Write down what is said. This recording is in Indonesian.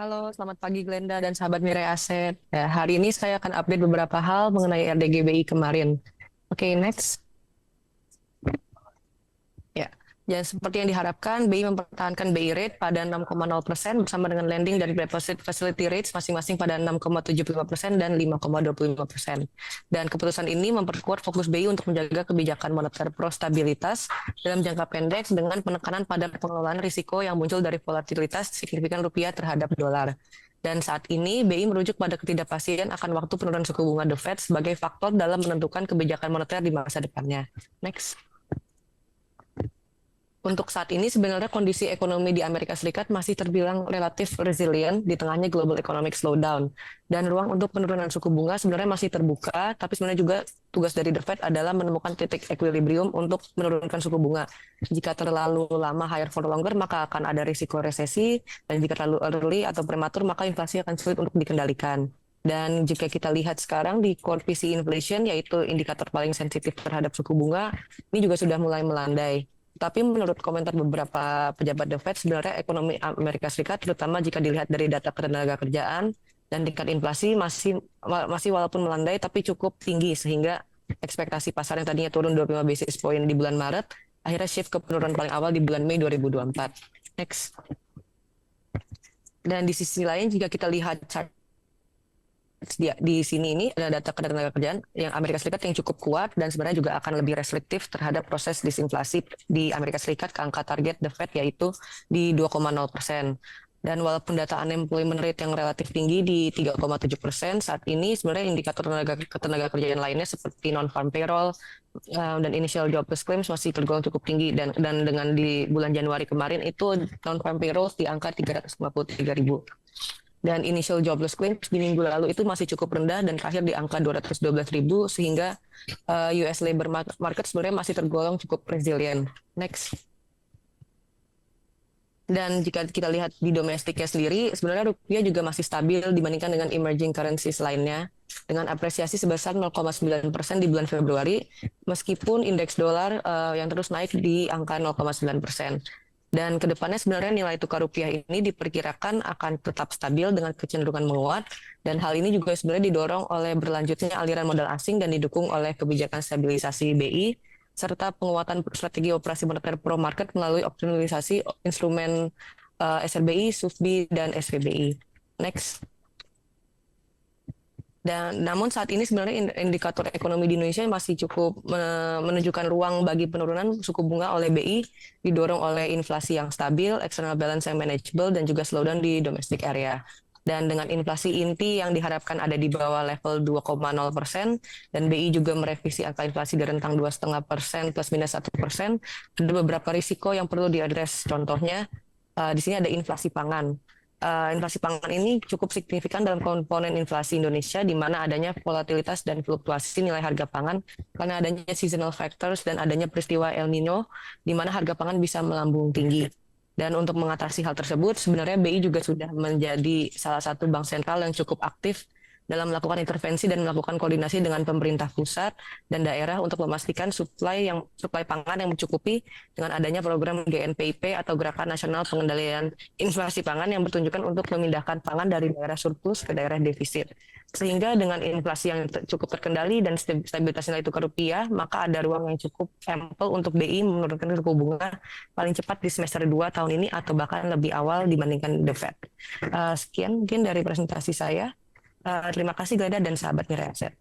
Halo, selamat pagi Glenda dan sahabat Mirai Aset. Ya, hari ini saya akan update beberapa hal mengenai RDGBI kemarin. Oke, next. Ya, dan seperti yang diharapkan, BI mempertahankan BI rate pada 6,0% bersama dengan lending dan deposit facility rates masing-masing pada 6,75% dan 5,25%. Dan keputusan ini memperkuat fokus BI untuk menjaga kebijakan moneter pro-stabilitas dalam jangka pendek dengan penekanan pada pengelolaan risiko yang muncul dari volatilitas signifikan rupiah terhadap dolar. Dan saat ini, BI merujuk pada ketidakpastian akan waktu penurunan suku bunga The Fed sebagai faktor dalam menentukan kebijakan moneter di masa depannya. Next. Untuk saat ini sebenarnya kondisi ekonomi di Amerika Serikat masih terbilang relatif resilient di tengahnya global economic slowdown. Dan ruang untuk penurunan suku bunga sebenarnya masih terbuka, tapi sebenarnya juga tugas dari The Fed adalah menemukan titik equilibrium untuk menurunkan suku bunga. Jika terlalu lama higher for longer, maka akan ada risiko resesi, dan jika terlalu early atau prematur, maka inflasi akan sulit untuk dikendalikan. Dan jika kita lihat sekarang di core PCE inflation, yaitu indikator paling sensitif terhadap suku bunga, ini juga sudah mulai melandai. Tapi menurut komentar beberapa pejabat The Fed, sebenarnya ekonomi Amerika Serikat, terutama jika dilihat dari data ketenaga kerjaan dan tingkat inflasi masih walaupun melandai, tapi cukup tinggi sehingga ekspektasi pasar yang tadinya turun 25 basis point di bulan Maret, akhirnya shift ke penurunan paling awal di bulan Mei 2024. Next. Dan di sisi lain, jika kita lihat chart di sini ini ada data ketenaga kerjaan yang Amerika Serikat yang cukup kuat dan sebenarnya juga akan lebih restriktif terhadap proses disinflasi di Amerika Serikat ke angka target The Fed yaitu di 2,0%. Dan walaupun data unemployment rate yang relatif tinggi di 3,7% saat ini, sebenarnya indikator ketenaga kerjaan lainnya seperti non-farm payroll dan initial jobless claims masih tergolong cukup tinggi dan dengan di bulan Januari kemarin itu non-farm payroll di angka 353.000. Dan initial jobless claims di minggu lalu itu masih cukup rendah dan terakhir di angka 212.000 sehingga US labor market sebenarnya masih tergolong cukup resilient. Next. Dan jika kita lihat di domestiknya sendiri, sebenarnya rupiah juga masih stabil dibandingkan dengan emerging currencies lainnya dengan apresiasi sebesar 0,9% di bulan Februari, meskipun indeks dolar yang terus naik di angka 0,9%. Dan kedepannya sebenarnya nilai tukar rupiah ini diperkirakan akan tetap stabil dengan kecenderungan menguat. Dan hal ini juga sebenarnya didorong oleh berlanjutnya aliran modal asing dan didukung oleh kebijakan stabilisasi BI, serta penguatan strategi operasi moneter pro market melalui optimalisasi instrumen SRBI, SUFBI, dan SVBI. Next. Dan namun saat ini sebenarnya indikator ekonomi di Indonesia masih cukup menunjukkan ruang bagi penurunan suku bunga oleh BI didorong oleh inflasi yang stabil, external balance yang manageable dan juga slowdown di domestic area. Dan dengan inflasi inti yang diharapkan ada di bawah level 2,0% dan BI juga merevisi angka inflasi di rentang 2,5% plus minus 1%, ada beberapa risiko yang perlu diadres. Contohnya di sini ada inflasi pangan. Inflasi pangan ini cukup signifikan dalam komponen inflasi Indonesia, di mana adanya volatilitas dan fluktuasi nilai harga pangan karena adanya seasonal factors dan adanya peristiwa El Nino, di mana harga pangan bisa melambung tinggi. Dan untuk mengatasi hal tersebut, sebenarnya BI juga sudah menjadi salah satu bank sentral yang cukup aktif dalam melakukan intervensi dan melakukan koordinasi dengan pemerintah pusat dan daerah untuk memastikan suplai pangan yang mencukupi dengan adanya program GNPIP atau Gerakan Nasional Pengendalian Inflasi Pangan yang bertujuan untuk memindahkan pangan dari daerah surplus ke daerah defisit. Sehingga dengan inflasi yang cukup terkendali dan stabilitas nilai tukar rupiah, maka ada ruang yang cukup ample untuk BI menurunkan suku bunga paling cepat di semester 2 tahun ini atau bahkan lebih awal dibandingkan The Fed. Sekian mungkin dari presentasi saya. Terima kasih Glenda dan sahabat Mirayaset.